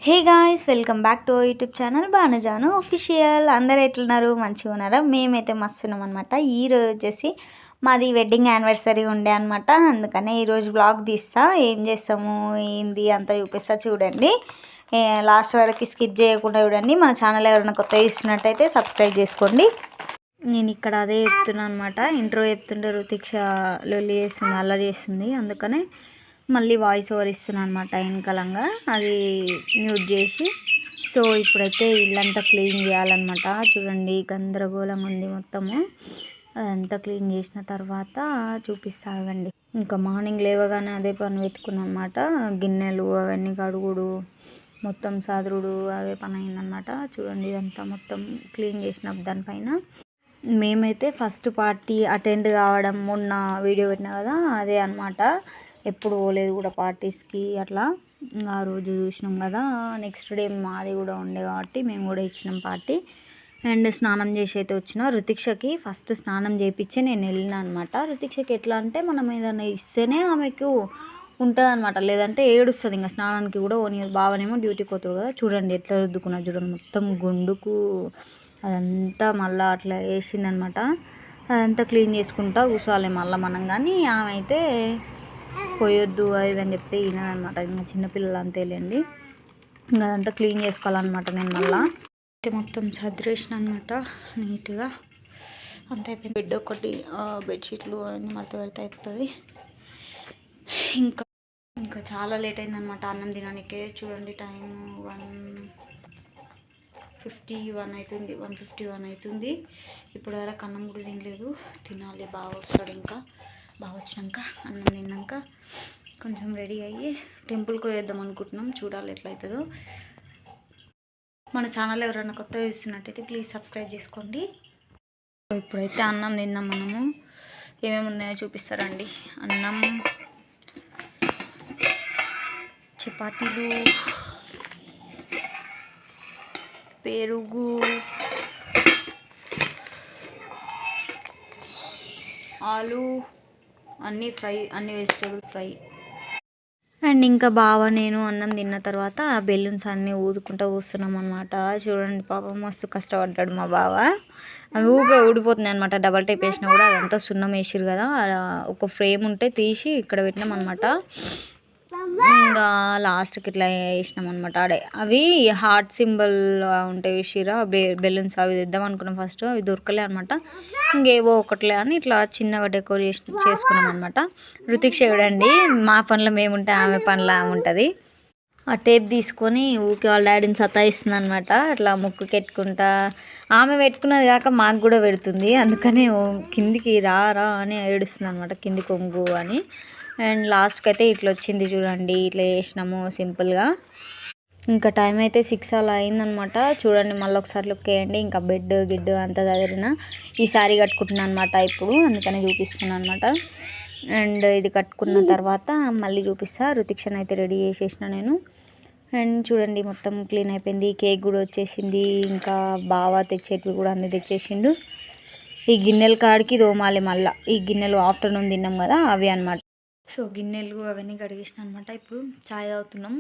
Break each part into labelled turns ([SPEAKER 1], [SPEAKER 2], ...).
[SPEAKER 1] Hey guys, welcome back to YouTube channel Banujanu official. అందరు ఎట్లున్నారు? మంచిగా ఉన్నారా? మేమైతే మస్తున్నాం అనమాట. ఈరోజు వచ్చేసి మాది వెడ్డింగ్ యానివర్సరీ ఉండే అనమాట. అందుకనే ఈరోజు బ్లాగ్ తీస్తా, ఏం చేస్తాము ఏంది అంతా చూపిస్తా. చూడండి, లాస్ట్ వరకు స్కిప్ చేయకుండా చూడండి. మన ఛానల్ ఎవరైనా కొత్తగా ఇస్తున్నట్టయితే సబ్స్క్రైబ్ చేసుకోండి. నేను ఇక్కడ అదే చెప్తున్నాను అనమాట. ఇంట్రో చెప్తుంటే రుతిక్ష లొల్లి చేస్తుంది, అల్లరి చేస్తుంది. అందుకనే మళ్ళీ వాయిస్ ఓవర్ ఇస్తున్నాను అనమాట వెనకాలంగా, అది మ్యూట్ చేసి. సో ఇప్పుడైతే ఇల్లంతా క్లీన్ చేయాలన్నమాట. చూడండి, గందరగోళంగా ఉంది మొత్తము. అదంతా క్లీన్ చేసిన తర్వాత చూపిస్తాగండి. ఇంకా మార్నింగ్ లేవగానే అదే పని పెట్టుకున్నాను అనమాట. గిన్నెలు అవన్నీ కడుగుడు, మొత్తం సదురుడు, అవే పని అయిందనమాట. చూడండి, ఇదంతా మొత్తం క్లీన్ చేసిన దానిపైన మేమైతే ఫస్ట్ పార్టీ అటెండ్ కావడం, మొన్న వీడియో పెట్టినా కదా అదే అనమాట. ఎప్పుడు పోలేదు కూడా పార్టీస్కి అట్లా. ఆ రోజు చూసినాం కదా, నెక్స్ట్ డే మాది కూడా ఉండే కాబట్టి మేము కూడా ఇచ్చినాం పార్టీ. అండ్ స్నానం చేసి అయితే వచ్చిన. రుతిక్షకి ఫస్ట్ స్నానం చేయించే నేను వెళ్ళిన అనమాట. రుతిక్షకి ఎట్లా అంటే మనం ఏదైనా ఇస్తేనే ఆమెకు ఉంటుంది అనమాట, లేదంటే ఏడుస్తుంది. ఇంకా స్నానానికి కూడా ఓని బావనేమో డ్యూటీకి పోతాడు కదా. చూడండి ఎట్లా రుద్దుకున్నా, చూడండి మొత్తం గుండుకు అదంతా మళ్ళీ అట్లా వేసిందనమాట. అదంతా క్లీన్ చేసుకుంటా కూర్చోవాలి మళ్ళీ మనం. కానీ ఆమె అయితే పోయొద్దు అది అని చెప్తే ఈయనమాట. ఇంకా చిన్నపిల్లలు అంతేలేండి. ఇంకా అదంతా క్లీన్ చేసుకోవాలన్నమాట. నేను మళ్ళీ మొత్తం సదిరేసిన అనమాట నీట్గా. అంత అయిపోయింది. బెడ్ ఒకటి, బెడ్షీట్లు అన్నీ మడత పెడితే అయిపోతుంది. ఇంకా ఇంకా చాలా లేట్ అయిందనమాట అన్నం తినడానికే. చూడండి, టైం 1:51 అవుతుంది. 1:51 అవుతుంది. ఇప్పుడు వరకు అన్నం కూడా తినలేదు. తినాలి, బాగా వస్తాడు. ఇంకా బాగా వచ్చినాక అన్నం తిన్నాక కొంచెం రెడీ అయ్యి టెంపుల్కి వేద్దాం అనుకుంటున్నాం. చూడాలి ఎట్లయితుందో. మన ఛానల్ ఎవరైనా కొత్తగా చూస్తున్నట్టయితే ప్లీజ్ సబ్స్క్రైబ్ చేసుకోండి. ఇప్పుడైతే అన్నం తిన్నాం. మనము ఏమేమి ఉన్నాయో చూపిస్తారండి. అన్నం, చపాతీలు, పెరుగు, ఆలు, అన్నీ ఫ్రై, అన్ని వెజిటేబుల్ ఫ్రై. అండ్ ఇంకా బావ నేను అన్నం తిన్న తర్వాత బెలూన్స్ అన్నీ ఊదుకుంటూ కూస్తున్నాం అనమాట. చూడండి, పాపం మస్తు కష్టపడ్డాడు మా బావ. అవి ఊగా ఊడిపోతున్నాయి అనమాట. డబల్ టైప్ వేసినా కూడా అదంతా సున్నం వేసిరు కదా. ఒక ఫ్రేమ్ ఉంటే తీసి ఇక్కడ పెట్టినాం అనమాట. ఇంకా లాస్ట్కి ఇట్లా వేసినాం అనమాట. ఆడే అవి హార్ట్ సింబల్ ఉంటాయి వేసిరా బెలూన్స్. అవి తెద్దాం అనుకున్నాం ఫస్ట్, అవి దొరకలే అనమాట. ఇంకేవో ఒకట్లే అని ఇట్లా చిన్నగా డెకరేషన్ చేసుకున్నాం అనమాట. రుతిక్ష చూడండి, మా పనిలో మేముంటే ఆమె పనిలో ఆమె ఉంటుంది. ఆ టేప్ తీసుకొని ఊరికి వాళ్ళ డాడీని సతాయిస్తుంది అనమాట. అట్లా ముక్కుకి పెట్టుకుంటా. ఆమె పెట్టుకున్నది కాక మాకు కూడా పెడుతుంది. అందుకనే కిందికి రా రా అని ఏడుస్తుంది అనమాట, కింది కొంగు అని. అండ్ లాస్ట్కి అయితే ఇట్లా వచ్చింది చూడండి. ఇట్లా చేసినాము సింపుల్గా. ఇంకా టైం అయితే 6 అలా అయిందనమాట. చూడండి, మళ్ళీ ఒకసారి లుక్ వేయండి. ఇంకా బెడ్ గిడ్డు అంతా చదివిన. ఈ సారీ కట్టుకుంటున్నాను అనమాట ఇప్పుడు, అందుకని చూపిస్తున్నాను అనమాట. అండ్ ఇది కట్టుకున్న తర్వాత మళ్ళీ చూపిస్తా. రుతిక్షను అయితే రెడీ చేసేసిన నేను. అండ్ చూడండి, మొత్తం క్లీన్ అయిపోయింది. కేక్ కూడా వచ్చేసింది. ఇంకా బాగా తెచ్చేటివి కూడా అన్నీ తెచ్చేసిండు. ఈ గిన్నెల కాడికి తోమాలి మళ్ళీ. ఈ గిన్నెలు ఆఫ్టర్నూన్ తిన్నాం కదా, అవి అనమాట. సో గిన్నెలు అవన్నీ కడిగేసిన అనమాట. ఇప్పుడు చాయ్ తాగుతున్నాం.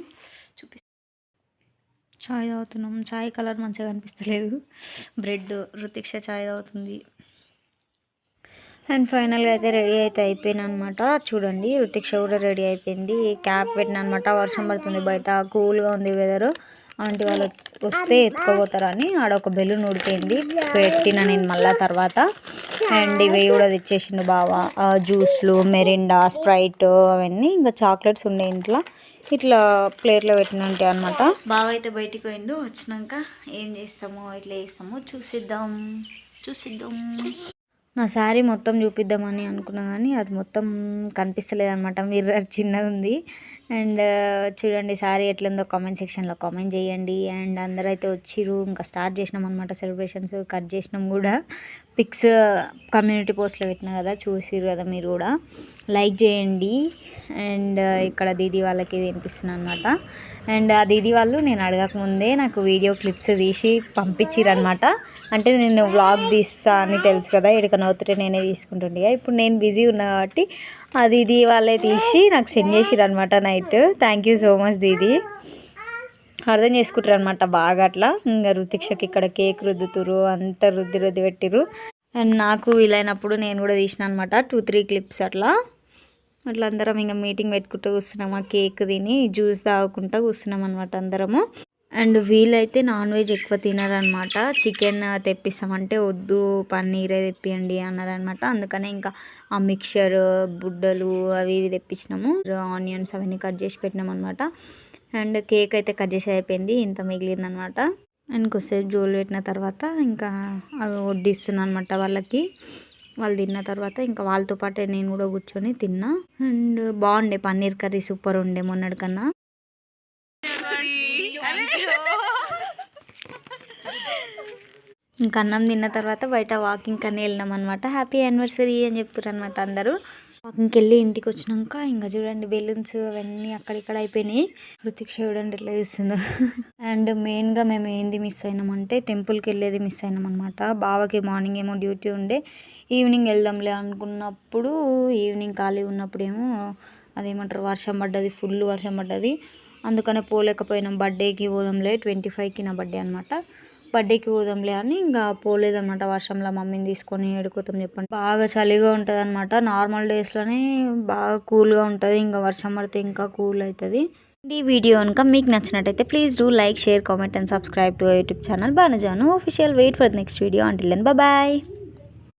[SPEAKER 1] చాయ్ తాగుతున్నాం. చాయ్ కలర్ మంచిగా కనిపిస్తలేదు. బ్రెడ్, రుతిక్ష చాయ్ తాగుతుంది. అండ్ ఫైనల్గా అయితే రెడీ అయితే అయిపోయినా అనమాట. చూడండి, రుతిక్ష కూడా రెడీ అయిపోయింది. క్యాప్ పెట్టిన అనమాట. వర్షం పడుతుంది బయట, కూల్గా ఉంది వెదరు. ఆంటీ వాళ్ళు వస్తే ఎత్తుకోపోతారని ఆడ ఒక బెలూన్ ఊడిపోయింది, పెట్టిన నేను మళ్ళీ తర్వాత. అండ్ ఇవి కూడా తెచ్చేసిండు బావ. జ్యూస్లు, మెరిండా, స్ప్రైట్ అవన్నీ. ఇంకా చాక్లెట్స్ ఉండే ఇంట్లో, ఇట్లా ప్లేట్లో పెట్టినట్టే అనమాట. బావ అయితే బయటికి పోయిండు. వచ్చినాక ఏం చేస్తామో ఇట్లా చేస్తామో చూసిద్దాం. నా శారీ మొత్తం చూపిద్దామని అనుకున్నా కానీ అది మొత్తం కనిపిస్తలేదు అనమాట. మిర్రర్ చిన్నగా ఉంది. అండ్ చూడండి శారీ ఎట్లుందో కామెంట్ సెక్షన్లో కామెంట్ చేయండి. అండ్ అందరూ అయితే వచ్చిర్రు. ఇంకా స్టార్ట్ చేసినాం అనమాట సెలబ్రేషన్స్. కట్ చేసినాం కూడా. పిక్స్ కమ్యూనిటీ పోస్ట్లో పెట్టినా కదా, చూసిర్రు కదా మీరు కూడా. లైక్ చేయండి. అండ్ ఇక్కడ దీదీ వాళ్ళకి వినిపిస్తున్నాను అనమాట. అండ్ ఆ దీదీ వాళ్ళు నేను అడగకముందే నాకు వీడియో క్లిప్స్ తీసి పంపించిరనమాట. అంటే నేను వ్లాగ్ తీస్తా అని తెలుసు కదా, ఎక్కడికైనా అవుతుంటే నేనే తీసుకుంటుండే. ఇప్పుడు నేను బిజీ ఉన్నా కాబట్టి ఆ దీదీ వాళ్ళే తీసి నాకు సెండ్ చేసిరనమాట night. Thank you so much దీదీ. అర్థం చేసుకుంటారు అనమాట బాగా అట్లా. ఇంకా రుతిక్షకి ఇక్కడ కేక్ రుద్దుతురు, అంత రుద్ది పెట్టిరు. అండ్ నాకు వీలైనప్పుడు నేను కూడా తీసిన అనమాట 2-3 క్లిప్స్ అట్లా అందరం ఇంకా మీటింగ్ పెట్టుకుంటూ కూర్చున్నాం. ఆ కేక్ తిని జ్యూస్ తాగుకుంటూ కూర్చున్నాం అనమాట అందరము. అండ్ వీళ్ళైతే నాన్ వెజ్ ఎక్కువ తినరనమాట. చికెన్ తెప్పిస్తామంటే వద్దు పన్నీరే తెప్పియండి అన్నారనమాట. అందుకనే ఇంకా ఆ మిక్చర్ బుడ్డలు అవి ఇవి తెప్పించినాము. ఆనియన్స్ అవన్నీ కట్ చేసి పెట్టినాం అనమాట. అండ్ కేక్ అయితే కట్ చేసి అయిపోయింది, ఇంత మిగిలిందనమాట. అండ్ కొద్దిసేపు జోలు పెట్టిన తర్వాత ఇంకా అవి వడ్డిస్తున్నాను అనమాట వాళ్ళకి. వాళ్ళు తిన్న తర్వాత ఇంకా వాళ్ళతో పాటే నేను కూడా కూర్చొని తిన్నా. అండ్ బాగుండే పన్నీర్ కర్రీ, సూపర్ ఉండే మొన్నటి కన్నా. ఇంకా అన్నం తిన్న తర్వాత బయట వాకింగ్ అని వెళ్ళినాం అనమాట. హ్యాపీ యానివర్సరీ అని చెప్తారు అనమాట అందరూ. వాకింగ్కి వెళ్ళి ఇంటికి వచ్చినాక ఇంకా చూడండి బెలూన్స్ అవన్నీ అక్కడిక్కడ అయిపోయినాయి. రుతిక్ష చూడండి ఎట్లా చూస్తుందో. అండ్ మెయిన్గా మేము ఏంది మిస్ అయినామంటే టెంపుల్కి వెళ్ళేది మిస్ అయినాం అనమాట. బావకి మార్నింగ్ ఏమో డ్యూటీ ఉండే, ఈవినింగ్ వెళ్దాంలే అనుకున్నప్పుడు ఈవినింగ్ ఖాళీ ఉన్నప్పుడు ఏమో అదేమంటారు వర్షం పడ్డది, ఫుల్ వర్షం పడ్డది. అందుకనే పోలేకపోయినాం. బర్త్డేకి పోదాంలే, 25కి నా బర్త్డే అనమాట. బర్త్డేకి పోదాంలే అని ఇంకా పోలేదన్నమాట. వర్షంలో మమ్మీని తీసుకొని ఏడుకోతాం చెప్పండి. బాగా చలిగా ఉంటుంది అనమాట. నార్మల్ డేస్లోనే బాగా కూల్గా ఉంటుంది, ఇంకా వర్షం పడితే ఇంకా కూల్ అవుతుంది. ఈ వీడియో కనుక మీకు నచ్చినట్టయితే please do like, share, comment and subscribe to YouTube channel Banujanu official. Wait for the next video. Until then bye.